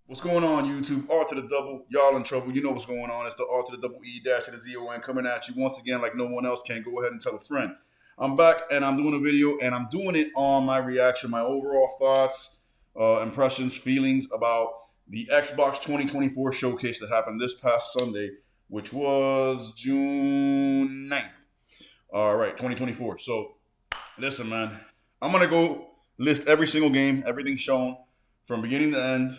What's going on, YouTube? R to the double, y'all in trouble. You know what's going on. It's the R to the double E dash to the ZON coming at you once again like no one else can. Go ahead and tell a friend. I'm back and I'm doing a video and I'm doing it on my reaction, my overall thoughts, impressions, feelings about the Xbox 2024 showcase that happened this past Sunday, which was June 9th. All right, 2024. So, listen, man, I'm going to go list every single game, everything shown from beginning to end,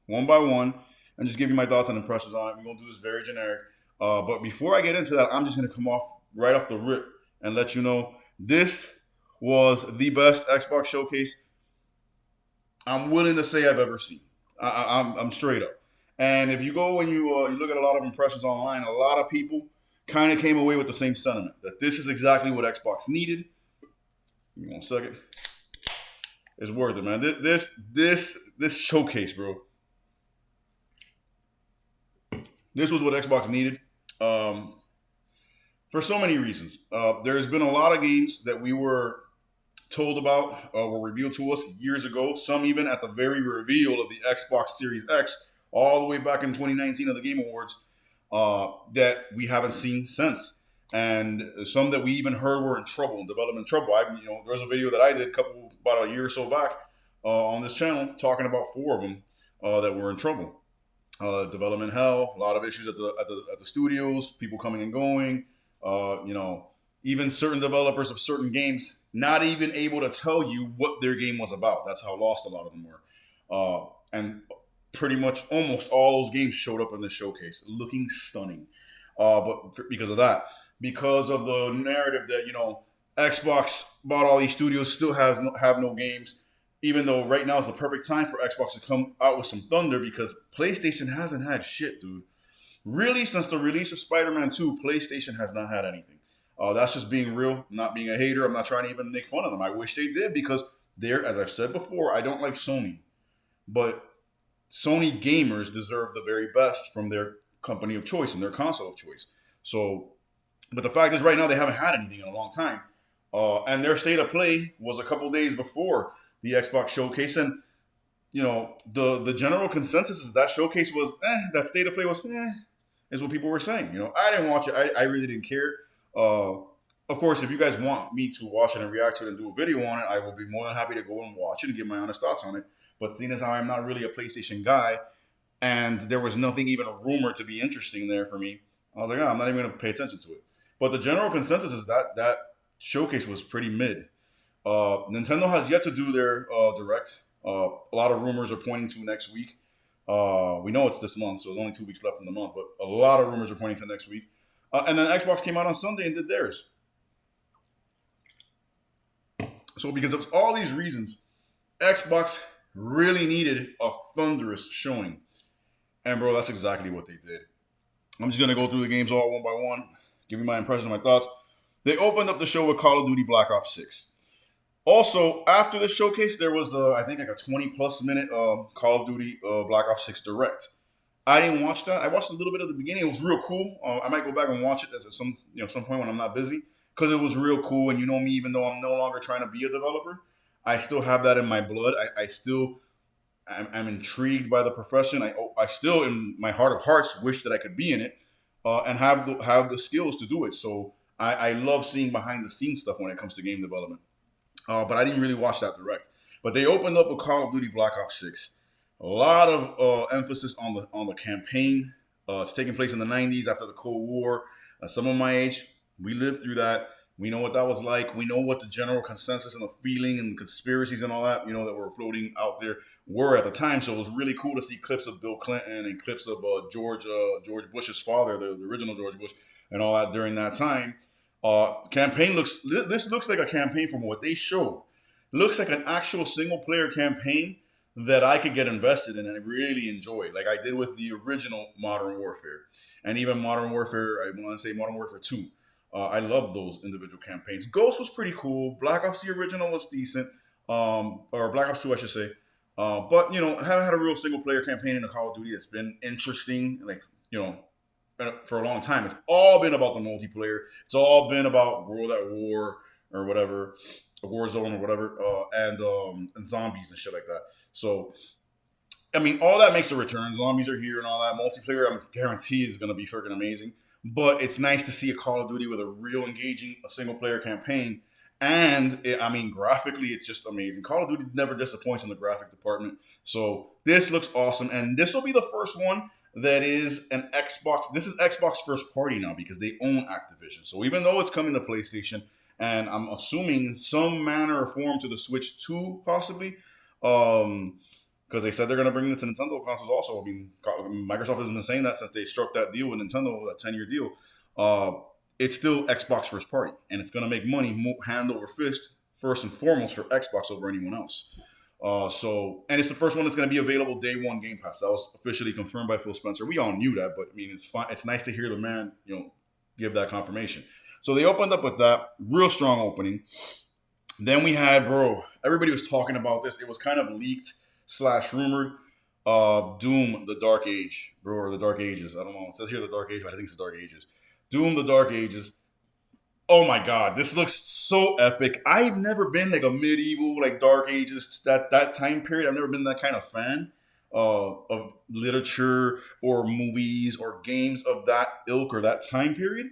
one by one, and just give you my thoughts and impressions on it. We're going to do this very generic. But before I get into that, I'm just going to come off right off the rip and let you know this was the best Xbox showcase I'm willing to say I've ever seen. I'm straight up. And if you go and you look at a lot of impressions online, a lot of people kind of came away with the same sentiment that this is exactly what Xbox needed. Give me one second. It's worth it, man. This showcase, bro. This was what Xbox needed for so many reasons. There's been a lot of games that we were told about, were revealed to us years ago. Some even at the very reveal of the Xbox Series X, all the way back in 2019 of the Game Awards, that we haven't seen since. And some that we even heard were in trouble, in development trouble. There was a video that I did about a year or so back on this channel talking about four of them that were in trouble. Development hell, a lot of issues at the studios, people coming and going. Even certain developers of certain games not even able to tell you what their game was about. That's how lost a lot of them were. And pretty much almost all those games showed up in the showcase, looking stunning. But because of that, because of the narrative that Xbox bought all these studios, still have no games. Even though right now is the perfect time for Xbox to come out with some thunder because PlayStation hasn't had shit, dude. Really, since the release of Spider-Man 2, PlayStation has not had anything. That's just being real, not being a hater. I'm not trying to even make fun of them. I wish they did because as I've said before, I don't like Sony. But Sony gamers deserve the very best from their company of choice and their console of choice. So, but the fact is, right now they haven't had anything in a long time, and their state of play was a couple days before the Xbox showcase, and the general consensus is that showcase was that state of play was is what people were saying. I didn't watch it. I really didn't care. Of course, if you guys want me to watch it and react to it and do a video on it, I will be more than happy to go and watch it and give my honest thoughts on it. But seeing as how I'm not really a PlayStation guy, and there was nothing even rumored to be interesting there for me, I was like, I'm not even going to pay attention to it. But the general consensus is that showcase was pretty mid. Nintendo has yet to do their direct. A lot of rumors are pointing to next week. We know it's this month, so there's only 2 weeks left in the month, but a lot of rumors are pointing to next week. And then Xbox came out on Sunday and did theirs. So because of all these reasons, Xbox really needed a thunderous showing. And bro, that's exactly what they did. I'm just gonna go through the games all one by one, give you my impression, my thoughts. They opened up the show with Call of Duty Black Ops 6. Also, after the showcase, there was I think like a 20+ minute Call of Duty Black Ops 6 Direct. I didn't watch that. I watched a little bit of the beginning. It was real cool. I might go back and watch it at some point when I'm not busy because it was real cool. And you know me, even though I'm no longer trying to be a developer, I still have that in my blood. I'm intrigued by the profession. I still, in my heart of hearts, wish that I could be in it and have the skills to do it. So I love seeing behind the scenes stuff when it comes to game development. But I didn't really watch that direct. But they opened up with Call of Duty Black Ops 6. A lot of emphasis on the campaign. It's taking place in the 90s after the Cold War. Some of my age, we lived through that. We know what that was like. We know what the general consensus and the feeling and conspiracies and all that, that were floating out there were at the time. So it was really cool to see clips of Bill Clinton and clips of George Bush's father, the original George Bush, and all that during that time. This looks like a campaign from what they showed. Looks like an actual single player campaign that I could get invested in and really enjoy, like I did with the original Modern Warfare, and even Modern Warfare. I want to say Modern Warfare 2. I love those individual campaigns. Ghost was pretty cool. Black Ops the original was decent, or Black Ops 2, I should say. But haven't had a real single player campaign in a Call of Duty that's been interesting. Like for a long time, it's all been about the multiplayer. It's all been about World at War or whatever, Warzone or whatever, and zombies and shit like that. So I mean, all that makes a return. Zombies are here and all that. Multiplayer, I'm guaranteed, is going to be freaking amazing. But it's nice to see a Call of Duty with a real engaging, a single player campaign. And I mean, graphically, it's just amazing. Call of Duty never disappoints in the graphic department. So this looks awesome. And this will be the first one that is an Xbox. This is Xbox first party now because they own Activision. So even though it's coming to PlayStation, and I'm assuming in some manner or form to the Switch 2, possibly, because they said they're going to bring it to Nintendo consoles also. I mean, Microsoft has been saying that since they struck that deal with Nintendo, that 10-year deal. It's still Xbox first party, and it's going to make money hand over fist, first and foremost, for Xbox over anyone else. And it's the first one that's going to be available day one Game Pass. That was officially confirmed by Phil Spencer. We all knew that, but I mean, it's fine. It's nice to hear the man, give that confirmation. So they opened up with that real strong opening. Then we had, everybody was talking about this. It was kind of leaked / rumored. Doom: The Dark Age, or the Dark Ages. I don't know. It says here the Dark Age, but I think it's the Dark Ages. Doom: The Dark Ages. Oh my God, this looks so epic. I've never been like a medieval, like Dark Ages, that time period. I've never been that kind of fan of literature or movies or games of that ilk or that time period.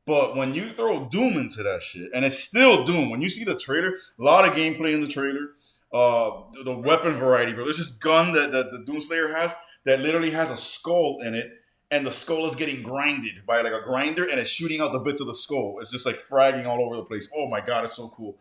But when you throw Doom into that shit, and it's still Doom, when you see the trailer, a lot of gameplay in the trailer, the weapon variety, bro. There's this gun that the Doomslayer has that literally has a skull in it, and the skull is getting grinded by like a grinder, and it's shooting out the bits of the skull. It's just like fragging all over the place. Oh my God, it's so cool.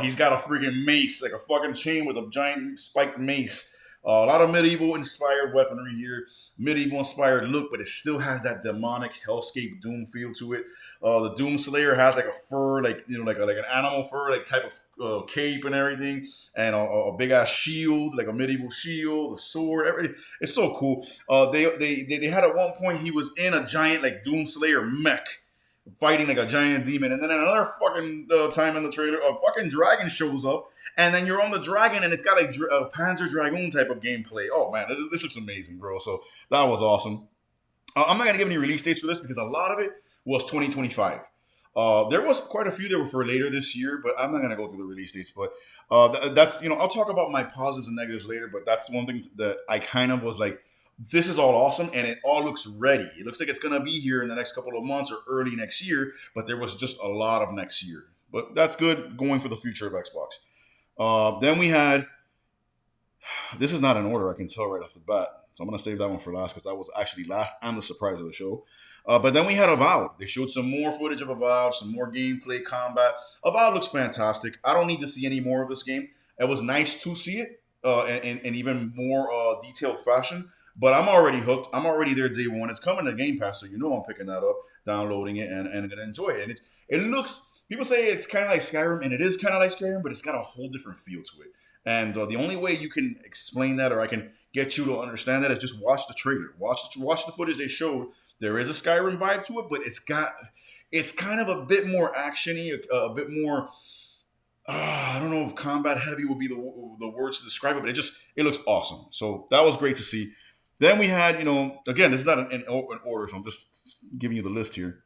He's got a freaking mace, like a fucking chain with a giant spiked mace. A lot of medieval inspired weaponry here, medieval inspired look, but it still has that demonic hellscape Doom feel to it. The Doom Slayer has like a fur, like like an animal fur, like type of cape and everything, and a big ass shield, like a medieval shield, a sword. Everything. It's so cool. They had at one point he was in a giant like Doom Slayer mech, fighting like a giant demon, and then another fucking time in the trailer, a fucking dragon shows up. And then you're on the dragon, and it's got like a Panzer Dragoon type of gameplay. Oh man, this looks amazing, bro. So that was awesome. I'm not gonna give any release dates for this because a lot of it was 2025. There was quite a few that were for later this year, but I'm not gonna go through the release dates. But that's I'll talk about my positives and negatives later. But that's one thing that I kind of was like, this is all awesome, and it all looks ready. It looks like it's gonna be here in the next couple of months or early next year. But there was just a lot of next year. But that's good going for the future of Xbox. Then we had, this is not in order, I can tell right off the bat. So I'm going to save that one for last because that was actually last and the surprise of the show. But then we had Avowed. They showed some more footage of Avowed, some more gameplay, combat. Avowed looks fantastic. I don't need to see any more of this game. It was nice to see it in even more detailed fashion. But I'm already hooked. I'm already there day one. It's coming to Game Pass, so I'm picking that up, downloading it, and going to enjoy it. And it looks... People say it's kind of like Skyrim, and it is kind of like Skyrim, but it's got a whole different feel to it. And the only way you can explain that, or I can get you to understand that, is just watch the trailer. Watch the footage they showed. There is a Skyrim vibe to it, but it's kind of a bit more actiony, a bit more. I don't know if combat heavy would be the words to describe it, but it looks awesome. So that was great to see. Then we had, again, this is not in open order, so I'm just giving you the list here.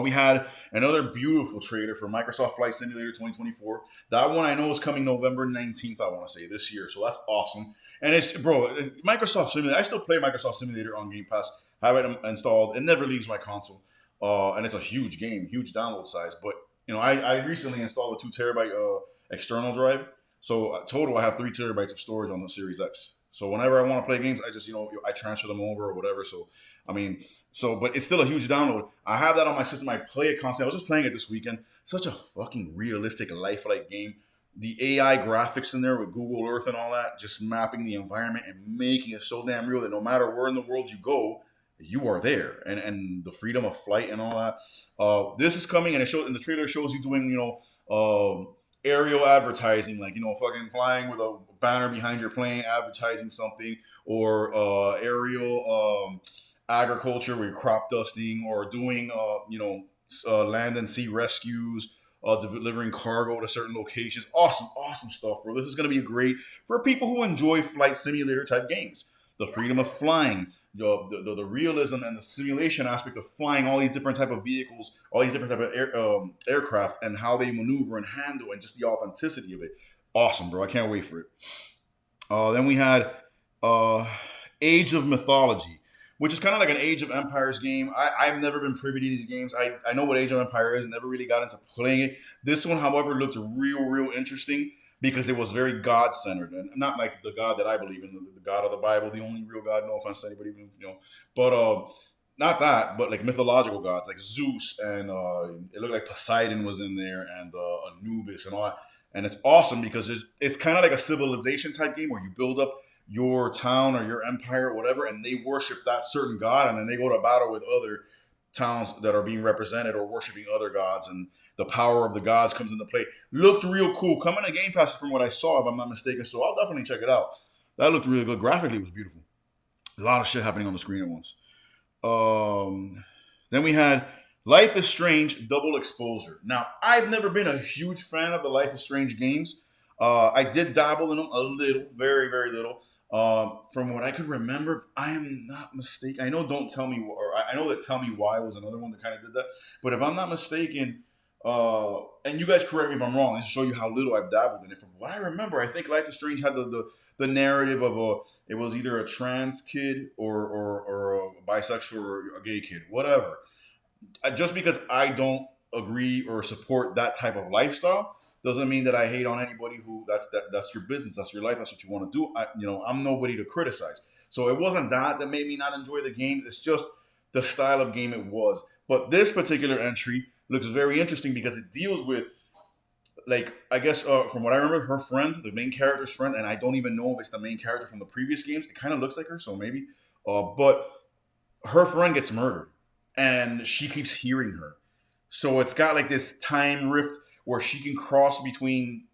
We had another beautiful trailer for Microsoft Flight Simulator 2024. That one I know is coming November 19th, I want to say, this year. So that's awesome. And Microsoft Simulator, I still play Microsoft Simulator on Game Pass. Have it installed. It never leaves my console. And it's a huge game, huge download size. But, I recently installed a 2 terabyte external drive. So total, I have 3 terabytes of storage on the Series X. So whenever I want to play games, I just, I transfer them over or whatever. So, but it's still a huge download. I have that on my system. I play it constantly. I was just playing it this weekend. Such a fucking realistic, lifelike game. The AI graphics in there with Google Earth and all that, just mapping the environment and making it so damn real that no matter where in the world you go, you are there. And the freedom of flight and all that. This is coming, and the trailer shows you doing, aerial advertising, like fucking flying with a banner behind your plane advertising something, or aerial agriculture where you're crop dusting, or doing land and sea rescues, delivering cargo to certain locations. Awesome stuff, bro. This is going to be great for people who enjoy flight simulator type games. The freedom of flying, the realism and the simulation aspect of flying all these different type of vehicles, all these different type of aircraft, and how they maneuver and handle, and just the authenticity of it. Awesome, bro. I can't wait for it. Then we had uh, Age of Mythology, which is kind of like an Age of Empires game. I've never been privy to these games. I know what Age of Empire is and never really got into playing it. This one, however, looked real interesting because it was very God centered and not like the God that I believe in, the God of the Bible, the only real God. No offense to anybody, but not that, but like mythological gods like Zeus and it looked like Poseidon was in there and Anubis and all that. And it's awesome because it's kind of like a civilization type game where you build up your town or your empire or whatever, and they worship that certain god, and then they go to battle with other towns that are being represented or worshiping other gods, and the power of the gods comes into play. Looked real cool. Coming to Game Pass from what I saw, if I'm not mistaken, so I'll definitely check it out. That looked really good. Graphically, it was beautiful. A lot of shit happening on the screen at once. Then we had Life is Strange Double Exposure. Now, I've never been a huge fan of the Life is Strange games. I did dabble in them a little, very little. From what I could remember, if I am not mistaken, I know Don't Tell Me, or I know that Tell Me Why was another one that kind of did that. But if I'm not mistaken, and you guys correct me if I'm wrong, just show you how little I've dabbled in it. From what I remember, I think Life is Strange had the narrative of it was either a trans kid or a bisexual or a gay kid, whatever. Just because I don't agree or support that type of lifestyle doesn't mean that I hate on anybody who that's your business, that's your life, that's what you want to do. I'm nobody to criticize. So it wasn't that made me not enjoy the game. It's just the style of game it was. But this particular entry looks very interesting because it deals with like I guess from what I remember, her friend, the main character's friend, and I don't even know if it's the main character from the previous games. It kind of looks like her, so maybe. But her friend gets murdered, and she keeps hearing her. So it's got like this time rift where she can cross between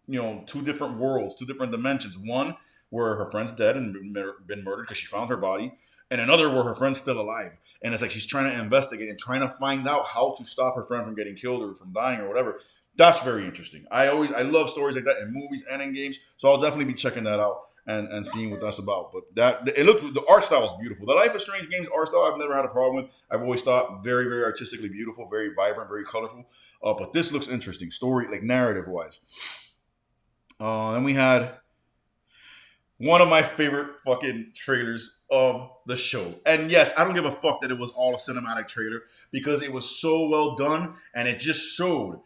two different worlds, two different dimensions. One where her friend's dead and been murdered because she found her body, and another where her friend's still alive. And it's like she's trying to investigate and trying to find out how to stop her friend from getting killed or from dying or whatever. That's very interesting. I love stories like that in movies and in games, so I'll definitely be checking that out and seeing what that's about. But the art style is beautiful. The Life is Strange games art style I've never had a problem with. I've always thought very artistically beautiful, very vibrant, very colorful. But this looks interesting, story like narrative wise. Then we had one of my favorite fucking trailers of the show. And yes, I don't give a fuck that it was all a cinematic trailer because it was so well done and it just showed.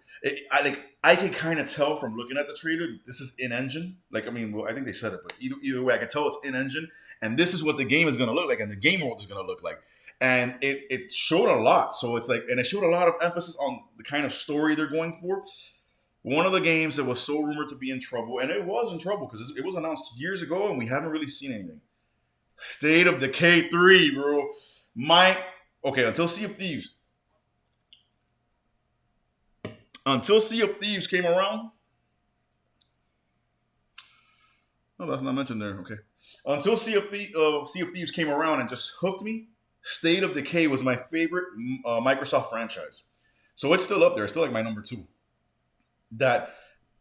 I can kind of tell from looking at the trailer that this is in engine. Like I mean, well, I think they said it, but either way, I can tell it's in engine, and this is what the game is going to look like, and the game world is going to look like. And it showed a lot, so it's like, and it showed a lot of emphasis on the kind of story they're going for. One of the games that was so rumored to be in trouble, and it was in trouble because it was announced years ago, and we haven't really seen anything. State of Decay 3, bro. Until Sea of Thieves. Until Sea of Thieves came around. No, that's not mentioned there. Okay. Until Sea of Thieves came around and just hooked me, State of Decay was my favorite Microsoft franchise. So it's still up there. It's still like my number two. That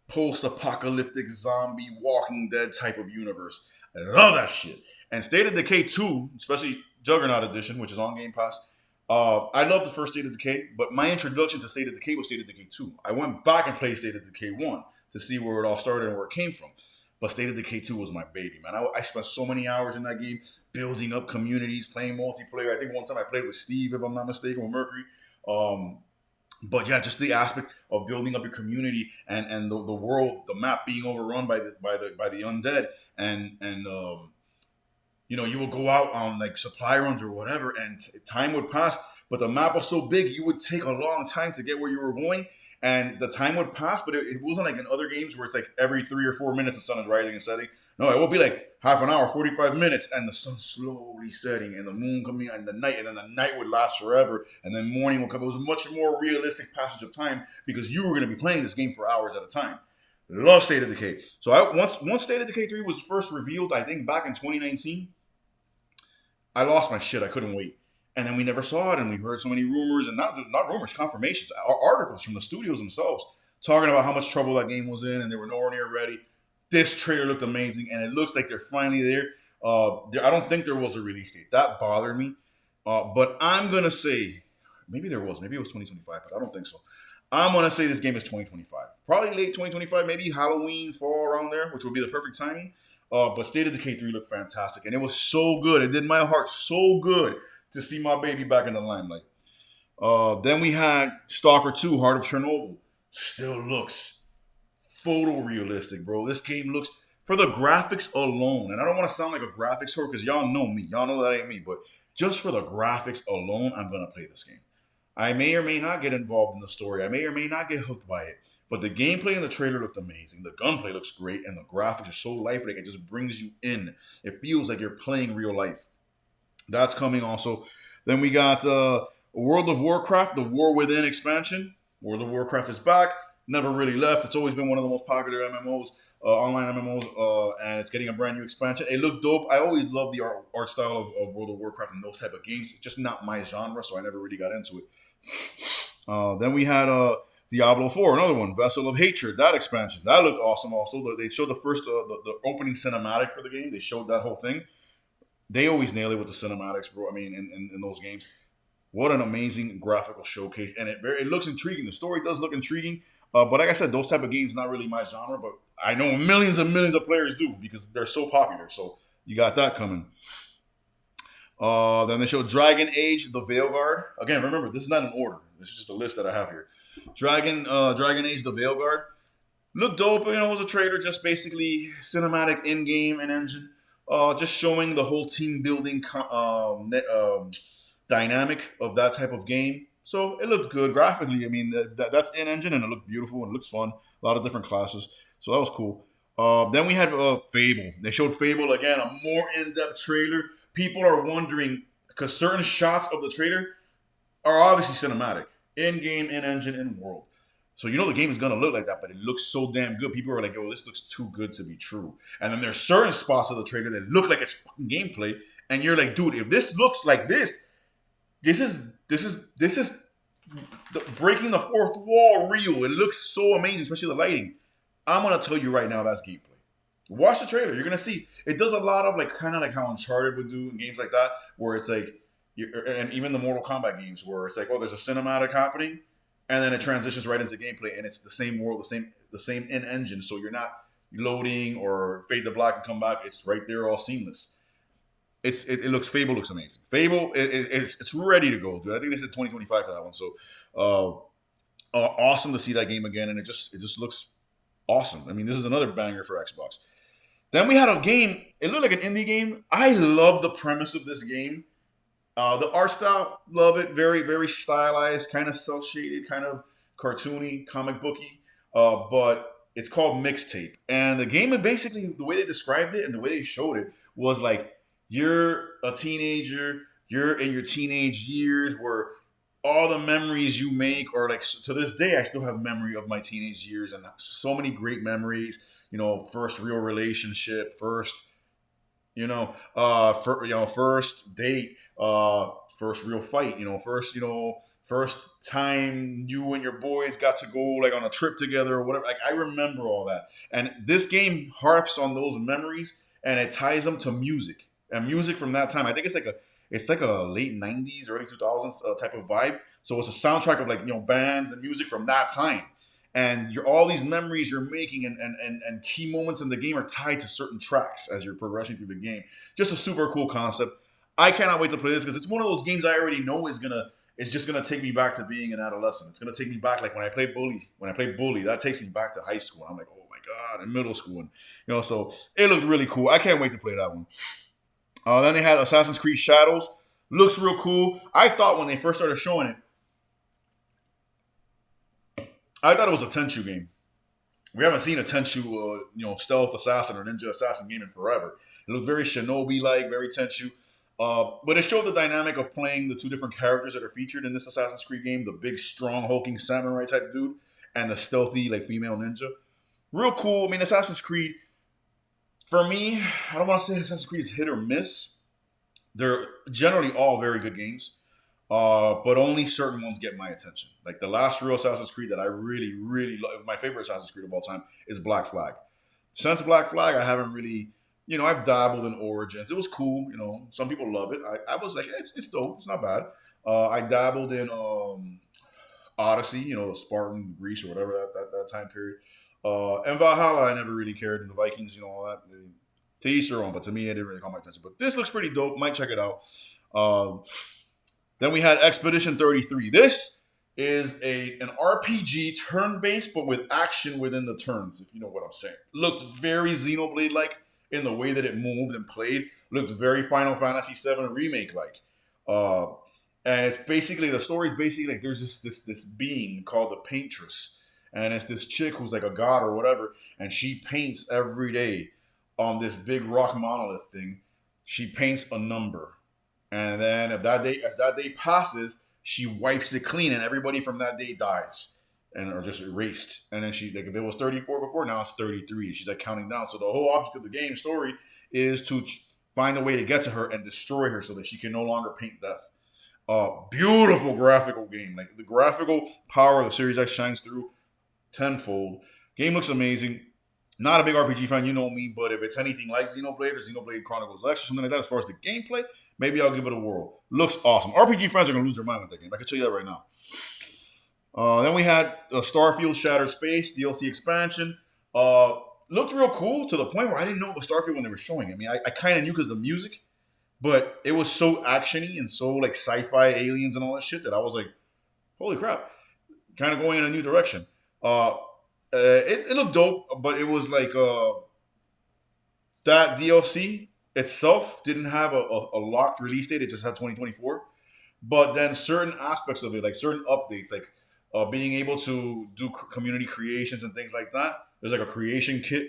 post-apocalyptic zombie Walking Dead type of universe. I love that shit. And State of Decay 2, especially Juggernaut Edition, which is on Game Pass, I love the first State of Decay, but my introduction to State of Decay was State of Decay 2. I went back and played State of Decay 1 to see where it all started and where it came from. But State of Decay 2 was my baby, man. I spent so many hours in that game building up communities, playing multiplayer. I think one time I played with Steve, if I'm not mistaken, with Mercury. But yeah, just the aspect of building up your community and the world, the map being overrun by the undead, and you would go out on like supply runs or whatever, and time would pass. But the map was so big, you would take a long time to get where you were going, and the time would pass. But it wasn't like in other games where it's like every 3 or 4 minutes the sun is rising and setting. No, it would be like half an hour, 45 minutes, and the sun slowly setting, and the moon coming in the night, and then the night would last forever, and then morning would come. It was a much more realistic passage of time because you were going to be playing this game for hours at a time. Love State of Decay. So once State of Decay 3 was first revealed, I think back in 2019, I lost my shit. I couldn't wait. And then we never saw it, and we heard so many rumors, and not rumors, confirmations, articles from the studios themselves talking about how much trouble that game was in, and they were nowhere near ready. This trailer looked amazing, and it looks like they're finally there. I don't think there was a release date. That bothered me. But I'm going to say, maybe there was. Maybe it was 2025, but I don't think so. I'm going to say this game is 2025. Probably late 2025, maybe Halloween, fall around there, which would be the perfect timing. But State of Decay 3 looked fantastic, and it was so good. It did my heart so good to see my baby back in the limelight. Then we had Stalker 2, Heart of Chernobyl. Still looks photorealistic, bro. This game looks, for the graphics alone, and I don't want to sound like a graphics whore because y'all know me. Y'all know that ain't me, but just for the graphics alone, I'm going to play this game. I may or may not get involved in the story. I may or may not get hooked by it. But the gameplay in the trailer looked amazing. The gunplay looks great, and the graphics are so lifelike. It just brings you in. It feels like you're playing real life. That's coming also. Then we got World of Warcraft, the War Within expansion. World of Warcraft is back. Never really left. It's always been one of the most popular MMOs, online MMOs, and it's getting a brand new expansion. It looked dope. I always love the art style of World of Warcraft and those type of games. It's just not my genre, so I never really got into it. Then we had Diablo 4, another one, Vessel of Hatred, that expansion. That looked awesome also. They showed the first, the opening cinematic for the game. They showed that whole thing. They always nail it with the cinematics, bro. I mean, in those games. What an amazing graphical showcase. And it looks intriguing. The story does look intriguing. But like I said, those type of games not really my genre, but I know millions and millions of players do because they're so popular. So you got that coming. Then they showed Dragon Age, the Veilguard. Again, remember, this is not an order. This is just a list that I have here. Dragon Age, the Veilguard. Looked dope. It was a trailer, just basically cinematic in-game and engine. Just showing the whole team building dynamic of that type of game. So it looked good graphically. I mean, that's in engine and it looked beautiful and it looks fun. A lot of different classes. So that was cool. Then we had Fable. They showed Fable again, a more in-depth trailer. People are wondering because certain shots of the trailer are obviously cinematic, in-game, in-engine, in-world. So you know the game is gonna look like that, but it looks so damn good. People are like, "Yo, this looks too good to be true." And then there's certain spots of the trailer that look like it's fucking gameplay, and you're like, "Dude, if this looks like this is breaking the fourth wall real. It looks so amazing, especially the lighting." I'm gonna tell you right now, that's gameplay. Watch the trailer. You're gonna see it does a lot of like kind of like how Uncharted would do in games like that, where it's like, and even the Mortal Kombat games, where it's like, oh, there's a cinematic happening, and then it transitions right into gameplay, and it's the same world, the same in engine, so you're not loading or fade to black and come back. It's right there, all seamless. Fable looks amazing. Fable, it's ready to go, dude. I think they said 2025 for that one, so awesome to see that game again, and it just looks awesome. I mean, this is another banger for Xbox. Then we had a game. It looked like an indie game. I love the premise of this game. The art style, love it. Very, very stylized, kind of cel shaded, kind of cartoony, comic booky. But it's called Mixtape. And the game, basically, the way they described it and the way they showed it was like you're a teenager, you're in your teenage years where all the memories you make are like, to this day, I still have memory of my teenage years and so many great memories. First real relationship, first date, first real fight, first time you and your boys got to go like on a trip together or whatever. Like I remember all that. And this game harps on those memories and it ties them to music. And music from that time, I think it's like a late 90s, early 2000s type of vibe. So it's a soundtrack of like, bands and music from that time. And all these memories you're making and key moments in the game are tied to certain tracks as you're progressing through the game. Just a super cool concept. I cannot wait to play this because it's one of those games I already know it's just gonna take me back to being an adolescent. It's gonna take me back like when I played Bully. When I played Bully, that takes me back to high school. I'm like, oh my god, in middle school, and so it looked really cool. I can't wait to play that one. Then they had Assassin's Creed Shadows. Looks real cool. I thought when they first started showing it, I thought it was a Tenchu game. We haven't seen a Tenchu, stealth assassin or ninja assassin game in forever. It looked very Shinobi-like, very Tenchu. But it showed the dynamic of playing the two different characters that are featured in this Assassin's Creed game: the big, strong, hulking samurai type dude, and the stealthy, like female ninja. Real cool. I mean, Assassin's Creed. For me, I don't want to say Assassin's Creed is hit or miss. They're generally all very good games. But only certain ones get my attention. Like the last real Assassin's Creed that I really, really love, my favorite Assassin's Creed of all time is Black Flag. Since Black Flag, I haven't really, I've dabbled in Origins. It was cool. Some people love it. I was like, it's dope. It's not bad. I dabbled in Odyssey, Spartan, Greece, or whatever that time period. And Valhalla, I never really cared. And the Vikings, all that. They To each their own, but to me, it didn't really call my attention. But this looks pretty dope. Might check it out. Um, then we had Expedition 33. This is an RPG turn-based, but with action within the turns, if you know what I'm saying. Looked very Xenoblade-like in the way that it moved and played. Looked very Final Fantasy VII Remake-like. Uh, and it's basically, the story's basically like there's this being called the Paintress. And it's this chick who's like a god or whatever, and she paints every day on this big rock monolith thing. She paints a number. And then as that day passes, she wipes it clean, and everybody from that day dies and are just erased. And then she, like, if it was 34 before, now it's 33. She's like counting down. So the whole object of the game story is to find a way to get to her and destroy her so that she can no longer paint death. Beautiful graphical game. Like, the graphical power of the Series X shines through tenfold. Game looks amazing. Not a big RPG fan, you know me, but if it's anything like Xenoblade or Xenoblade Chronicles X or something like that, as far as the gameplay, maybe I'll give it a whirl. Looks awesome. RPG fans are going to lose their mind with that game. I can tell you that right now. Then we had Starfield Shattered Space DLC expansion. Looked real cool to the point where I didn't know it was Starfield when they were showing it. I mean, I kind of knew because of the music, but it was so actiony and so like sci-fi aliens and all that shit that I was like, holy crap, kind of going in a new direction. It looked dope, but it was like that DLC itself didn't have a locked release date. It just had 2024. But then certain aspects of it, like certain updates, like being able to do community creations and things like that. There's like a creation kit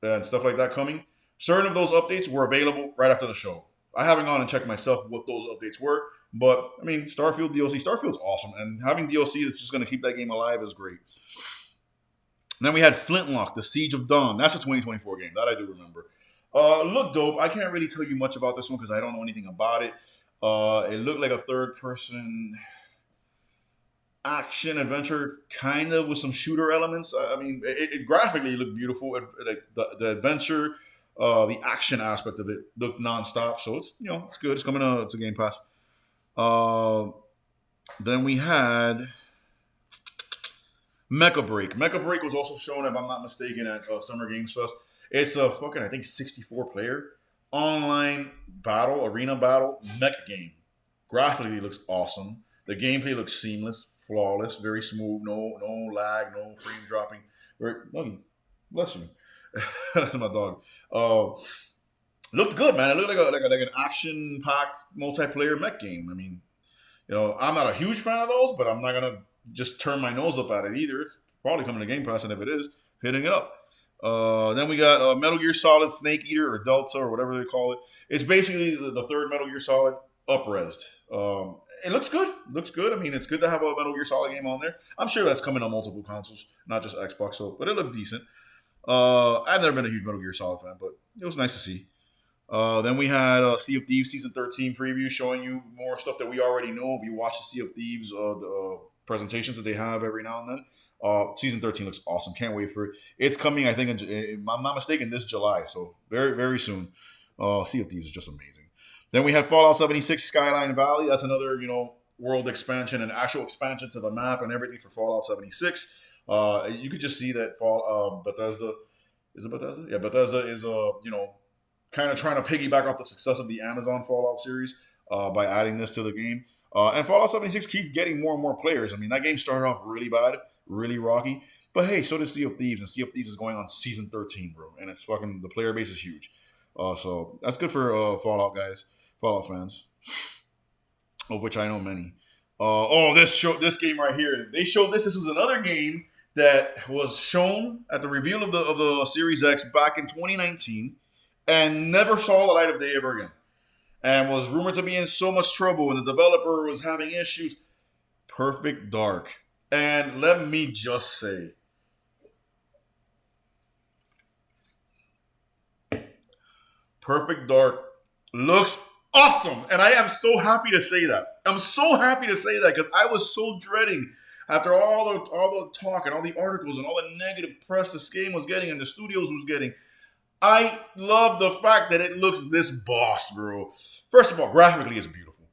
and stuff like that coming. Certain of those updates were available right after the show. I haven't gone and checked myself what those updates were. But, I mean, Starfield DLC. Starfield's awesome. And having DLC that's just going to keep that game alive is great. And then we had Flintlock, The Siege of Dawn. That's a 2024 game. That I do remember. Looked dope. I can't really tell you much about this one because I don't know anything about it. It looked like a third-person action adventure, kind of with some shooter elements. I mean, it graphically looked beautiful. Like the adventure, the action aspect of it looked nonstop. So it's it's good. It's coming out to Game Pass. Then we had Mecha Break. Mecha Break was also shown, if I'm not mistaken, at Summer Games Fest. It's a fucking, I think, 64 player online battle, arena battle, mecha game. Graphically looks awesome. The gameplay looks seamless, flawless, very smooth, no lag, no frame dropping. Bless you. That's my dog. Looked good, man. It looked like an action-packed multiplayer mech game. I mean, I'm not a huge fan of those, but I'm not gonna just turn my nose up at it either. It's probably coming to Game Pass, and if it is, hitting it up. Then we got Metal Gear Solid Snake Eater or Delta or whatever they call it. It's basically the third Metal Gear Solid up-resed. It looks good. Looks good. I mean, it's good to have a Metal Gear Solid game on there. I'm sure that's coming on multiple consoles, not just Xbox. But it looked decent. I've never been a huge Metal Gear Solid fan, but it was nice to see. Then we had Sea of Thieves Season 13 preview showing you more stuff that we already know. If you watch the Sea of Thieves presentations that they have every now and then, Season 13 looks awesome. Can't wait for it. It's coming, I think, if I'm not mistaken, this July. So very, very soon. Sea of Thieves is just amazing. Then we had Fallout 76 Skyline Valley. That's another, world expansion and actual expansion to the map and everything for Fallout 76. You could just see that Bethesda, is it Bethesda? Yeah, Bethesda is, kind of trying to piggyback off the success of the Amazon Fallout series by adding this to the game. And Fallout 76 keeps getting more and more players. I mean, that game started off really bad, really rocky. But hey, so does Sea of Thieves. And Sea of Thieves is going on Season 13, bro. And it's fucking, the player base is huge. So that's good for Fallout guys, Fallout fans, of which I know many. This game right here. They showed this. This was another game that was shown at the reveal of the Series X back in 2019 and never saw the light of day ever again. And was rumored to be in so much trouble and the developer was having issues. Perfect Dark. And let me just say, Perfect Dark looks awesome. And I am so happy to say that. I'm so happy to say that because I was so dreading after all the talk and all the articles and all the negative press this game was getting and the studios was getting. I love the fact that it looks this boss, bro. First of all, graphically it's beautiful.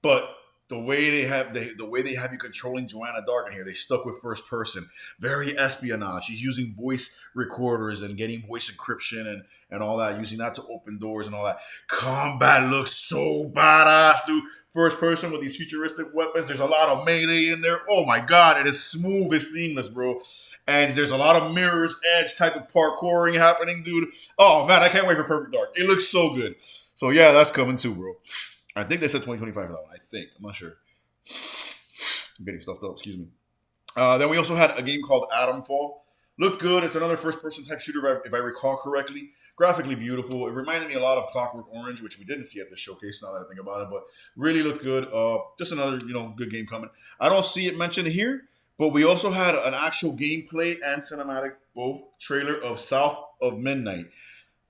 But the way they have you controlling Joanna Dark in here, they stuck with first person, very espionage. She's using voice recorders and getting voice encryption and all that, using that to open doors and all that. Combat looks so badass, dude. First person with these futuristic weapons. There's a lot of melee in there. Oh my god, it is smooth, it's seamless, bro. And there's a lot of mirrors edge type of parkouring happening, dude. Oh man, I can't wait for Perfect Dark. It looks so good. So yeah, that's coming too, bro. I think they said 2025 for that one. I think. I'm not sure. I'm getting stuffed up. Excuse me. Then we also had a game called Atomfall. Looked good. It's another first-person type shooter, if I recall correctly. Graphically beautiful. It reminded me a lot of Clockwork Orange, which we didn't see at this showcase. Now that I think about it, but really looked good. Just another good game coming. I don't see it mentioned here, but we also had an actual gameplay and cinematic both trailer of South of Midnight.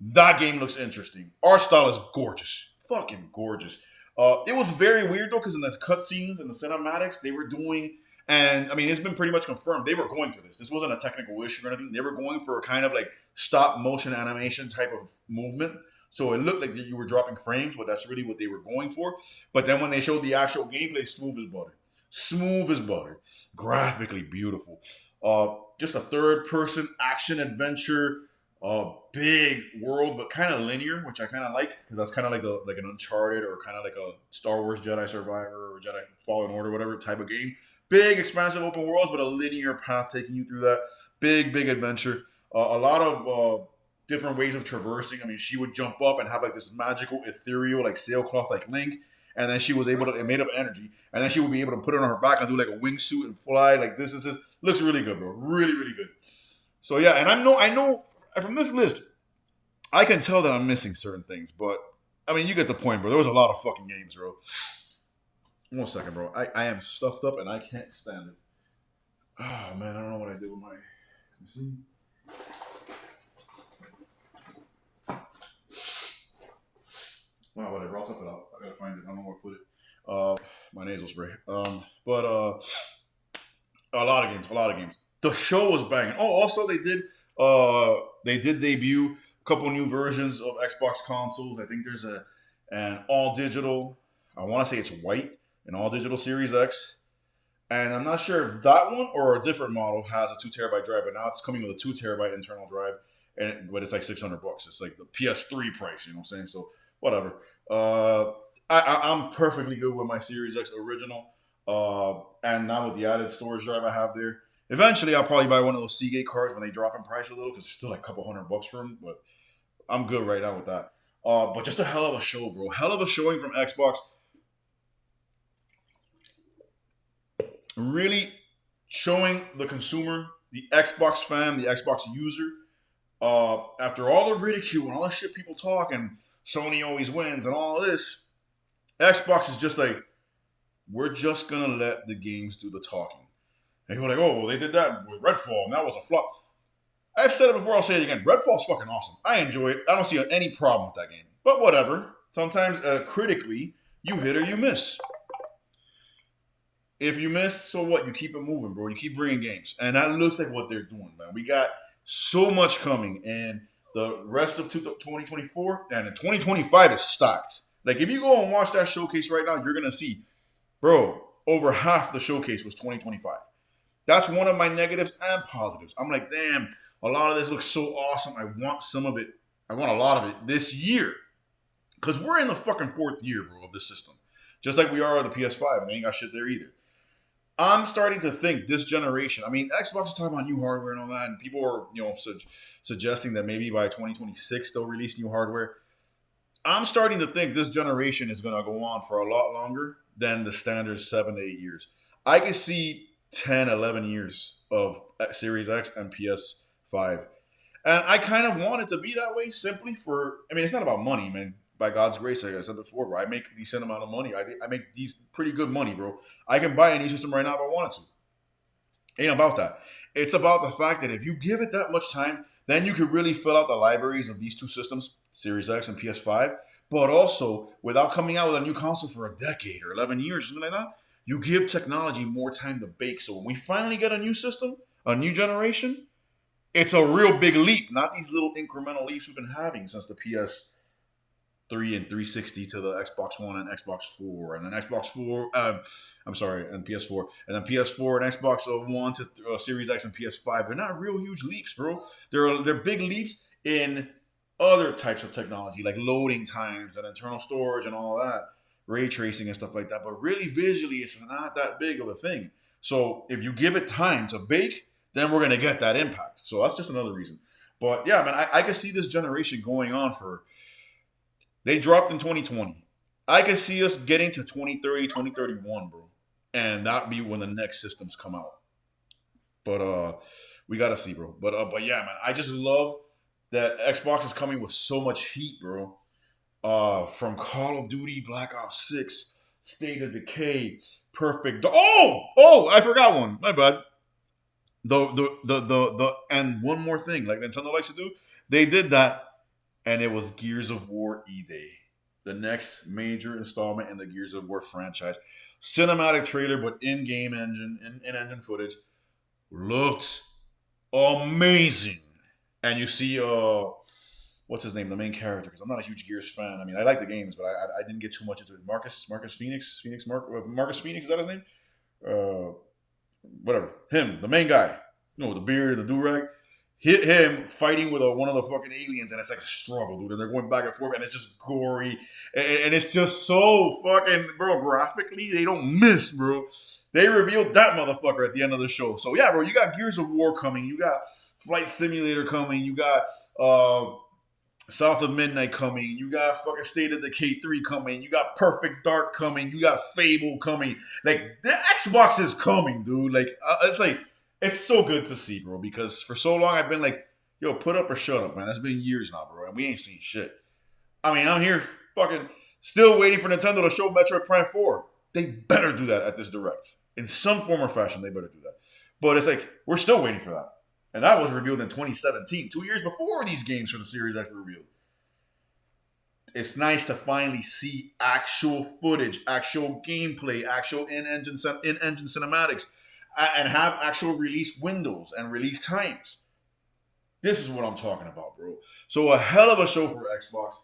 That game looks interesting. Art style is gorgeous. Fucking gorgeous. It was very weird though, because in the cutscenes and the cinematics they were doing, and I mean it's been pretty much confirmed they were going for this. This wasn't a technical issue or anything. They were going for a kind of like stop motion animation type of movement. So it looked like you were dropping frames, but that's really what they were going for. But then when they showed the actual gameplay, smooth as butter. Smooth as butter. Graphically beautiful. Just a third person action adventure. Big world, but kind of linear, which I kind of like because that's kind of like an Uncharted or kind of like a Star Wars Jedi Survivor or Jedi Fallen Order, whatever type of game. Big, expansive open worlds, but a linear path taking you through that. Big adventure. A lot of different ways of traversing. I mean, she would jump up and have like this magical, ethereal, like sailcloth, like Link, and then she was able to, it made of energy, and then she would be able to put it on her back and do like a wingsuit and fly. Like this looks really good, bro. Really good. So yeah, and I know from this list, I can tell that I'm missing certain things, but I mean, you get the point, bro. There was a lot of fucking games, bro. 1 second, bro. I am stuffed up and I can't stand it. Oh man, I don't know what I did with my. Let me see. Wow, whatever. I'll tough it out. I gotta find it. I don't know where to put it. My nasal spray. But a lot of games. The show was banging. Oh, also they did debut a couple new versions of Xbox consoles. I think there's an all digital. I want to say it's white, an all digital Series X, and I'm not sure if that one or a different model has a 2 terabyte drive. But now it's coming with a 2 terabyte internal drive, but it's like $600. It's like the PS3 price. You know what I'm saying? So whatever. I'm perfectly good with my Series X original, and now with the added storage drive I have there. Eventually, I'll probably buy one of those Seagate cards when they drop in price a little because they're still like a couple $100 for them. But I'm good right now with that. But just a hell of a show, bro. Hell of a showing from Xbox. Really showing the consumer, the Xbox fan, the Xbox user, after all the ridicule and all the shit people talk and Sony always wins and all of this, Xbox is just like, we're just going to let the games do the talking. And people are like, oh, well, they did that with Redfall, and that was a flop. I've said it before, I'll say it again. Redfall's fucking awesome. I enjoy it. I don't see any problem with that game. But whatever. Sometimes, critically, you hit or you miss. If you miss, so what? You keep it moving, bro. You keep bringing games. And that looks like what they're doing, man. We got so much coming. And the rest of 2024 and 2025 is stacked. Like, if you go and watch that showcase right now, you're going to see, bro, over half the showcase was 2025. That's one of my negatives and positives. I'm like, damn, a lot of this looks so awesome. I want some of it. I want a lot of it this year. Because we're in the fucking 4th year, bro, of this system. Just like we are on the PS5, and they ain't got shit there either. I'm starting to think this generation, I mean, Xbox is talking about new hardware and all that, and people are, suggesting that maybe by 2026 they'll release new hardware. I'm starting to think this generation is going to go on for a lot longer than the standard 7 to 8 years. I can see 10, 11 years of Series X and PS5. And I kind of want it to be that way simply it's not about money, man. By God's grace, like I said before, bro, I make a decent amount of money. I make these pretty good money, bro. I can buy any system right now if I wanted to. Ain't about that. It's about the fact that if you give it that much time, then you could really fill out the libraries of these two systems, Series X and PS5. But also, without coming out with a new console for a decade or 11 years, something like that, you give technology more time to bake. So when we finally get a new system, a new generation, it's a real big leap, not these little incremental leaps we've been having since the PS 3 and 360 to the Xbox One and Xbox 4, and then Xbox 4. I'm sorry, and PS4, and then PS4 and Xbox One to Series X and PS5. They're not real huge leaps, bro. They're big leaps in other types of technology like loading times and internal storage and all that, ray tracing and stuff like that. But really, visually, it's not that big of a thing. So if you give it time to bake, then we're gonna get that impact. So that's just another reason. But yeah, man, I can see this generation going on for. They dropped in 2020. I can see us getting to 2030, 2031, bro, and that be when the next systems come out. But we gotta see, bro. But yeah, man, I just love that Xbox is coming with so much heat, bro. From Call of Duty, Black Ops 6, State of Decay, Perfect. Oh, I forgot one. My bad. And one more thing, like Nintendo likes to do, they did that, and it was Gears of War E-Day, the next major installment in the Gears of War franchise. Cinematic trailer, but in-game in-engine footage looked amazing. And you see, what's his name, the main character? Because I'm not a huge Gears fan. I mean, I like the games, but I didn't get too much into it. Marcus Phoenix, Marcus Phoenix, is that his name? Whatever, him, the main guy, with the beard and the do rag. Hit him fighting with one of the fucking aliens, and it's like a struggle, dude. And they're going back and forth, and it's just gory, and it's just so fucking, bro. Graphically, they don't miss, bro. They revealed that motherfucker at the end of the show. So yeah, bro, you got Gears of War coming, you got Flight Simulator coming, you got South of Midnight coming, you got fucking State of Decay 3 coming, you got Perfect Dark coming, you got Fable coming. Like, the Xbox is coming, dude. Like, it's so good to see, bro, because for so long I've been like, yo, put up or shut up, man. That's been years now, bro, and we ain't seen shit. I mean, I'm here fucking still waiting for Nintendo to show Metroid Prime 4. They better do that at this Direct. In some form or fashion, they better do that. But it's like, we're still waiting for that. And that was revealed in 2017, 2 years before these games for the Series X were revealed. It's nice to finally see actual footage, actual gameplay, actual in-engine cinematics, and have actual release windows and release times. This is what I'm talking about, bro. So a hell of a show for Xbox.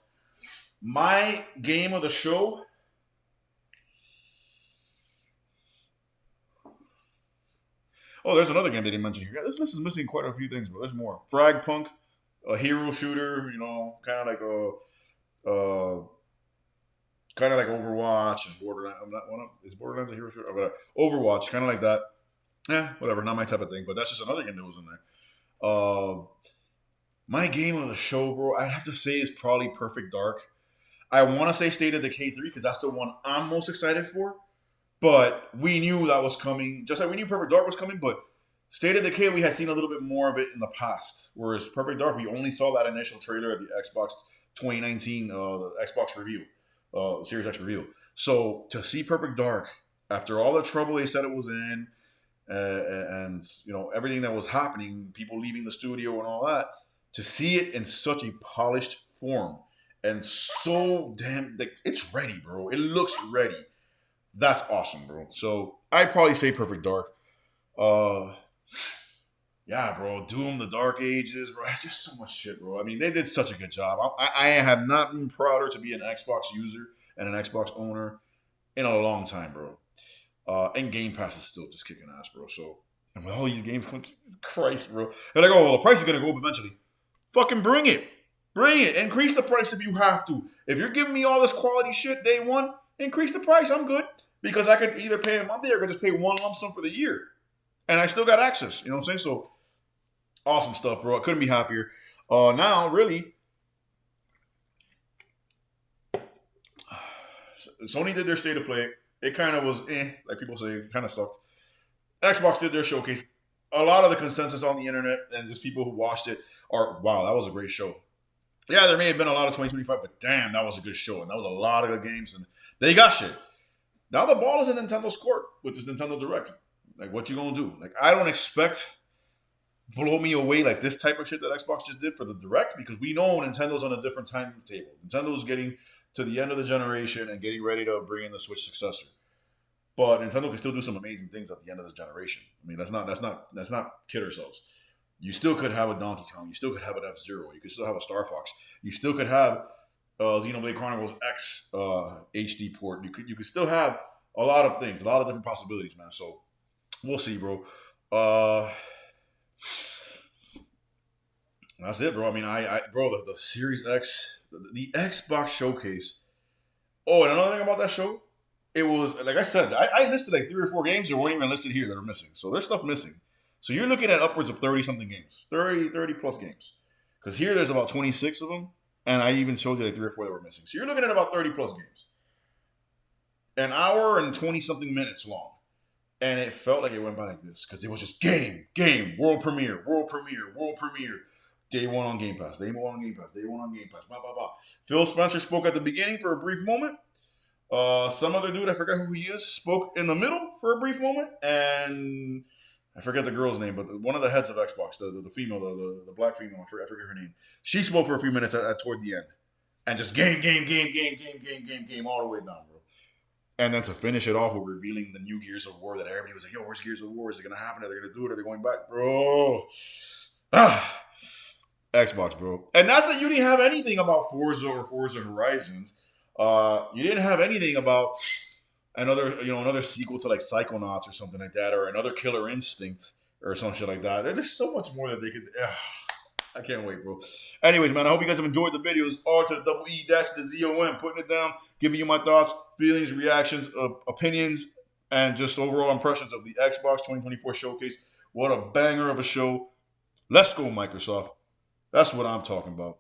My game of the show. Oh, there's another game they didn't mention here. This list is missing quite a few things, bro. There's more. Fragpunk, a hero shooter, kind of like Overwatch and Borderlands. Is Borderlands a hero shooter? Overwatch, kind of like that. Whatever, not my type of thing, but that's just another game that was in there. My game of the show, bro, I'd have to say is probably Perfect Dark. I want to say State of Decay 3 because that's the one I'm most excited for. But we knew that was coming. Just like we knew Perfect Dark was coming, but State of Decay, we had seen a little bit more of it in the past. Whereas Perfect Dark, we only saw that initial trailer at the Xbox 2019, the Xbox review, Series X review. So to see Perfect Dark, after all the trouble they said it was in, and everything that was happening, people leaving the studio and all that, to see it in such a polished form and so damn, like, it's ready, bro. It looks ready. That's awesome, bro. So I'd probably say Perfect Dark. Yeah, bro. Doom, The Dark Ages, bro. It's just so much shit, bro. I mean, they did such a good job. I have not been prouder to be an Xbox user and an Xbox owner in a long time, bro. And Game Pass is still just kicking ass, bro. So, and with all these games, Jesus Christ, bro. They're like, oh, well, the price is going to go up eventually. Fucking bring it. Bring it. Increase the price if you have to. If you're giving me all this quality shit day one, increase the price. I'm good. Because I could either pay a monthly or I could just pay one lump sum for the year. And I still got access. You know what I'm saying? So, awesome stuff, bro. I couldn't be happier. Now, really, Sony did their state of play. It kind of was like people say, it kind of sucked. Xbox did their showcase. A lot of the consensus on the internet and just people who watched it are, wow, that was a great show. Yeah, there may have been a lot of 2025, but damn, that was a good show. And that was a lot of good games. And they got shit. Now the ball is in Nintendo's court with this Nintendo Direct. Like, what you gonna do? Like, I don't expect blow me away like this type of shit that Xbox just did for the Direct, because we know Nintendo's on a different timetable. Nintendo's getting to the end of the generation and getting ready to bring in the Switch successor. But Nintendo can still do some amazing things at the end of this generation. I mean, let's not kid ourselves. You still could have a Donkey Kong. You still could have an F-Zero. You could still have a Star Fox. You still could have Xenoblade Chronicles X HD port. You could still have a lot of things, a lot of different possibilities, man. So we'll see, bro. Uh, that's it, bro. I mean, bro, the Series X, the Xbox showcase. Oh, and another thing about that show, it was like I said, I listed like 3 or 4 games that weren't even listed here that are missing. So there's stuff missing. So you're looking at upwards of 30 something games, 30 plus games. Because here there's about 26 of them, and I even showed you like 3 or 4 that were missing. So you're looking at about 30 plus games, an hour and 20 something minutes long, and it felt like it went by like this because it was just game, world premiere, world premiere, world premiere. Day one on Game Pass, day one on Game Pass, day one on Game Pass, blah blah blah. Phil Spencer spoke at the beginning for a brief moment. Some other dude, I forget who he is, spoke in the middle for a brief moment, and I forget the girl's name, but one of the heads of Xbox, the female, the black female, I forget her name. She spoke for a few minutes toward the end, and just game all the way down, bro. And then to finish it off with revealing the new Gears of War that everybody was like, "Yo, where's Gears of War? Is it gonna happen? Are they gonna do it? Are they going back, bro?" Ah, Xbox, bro. And that's that you didn't have anything about Forza or Forza Horizons. You didn't have anything about another sequel to like Psychonauts or something like that, or another Killer Instinct or some shit like that. There's so much more that they could. I can't wait, bro. Anyways, man, I hope you guys have enjoyed the videos. R to the double E dash to the ZOM, putting it down, giving you my thoughts, feelings, reactions, opinions, and just overall impressions of the Xbox 2024 showcase. What a banger of a show. Let's go, Microsoft. That's what I'm talking about.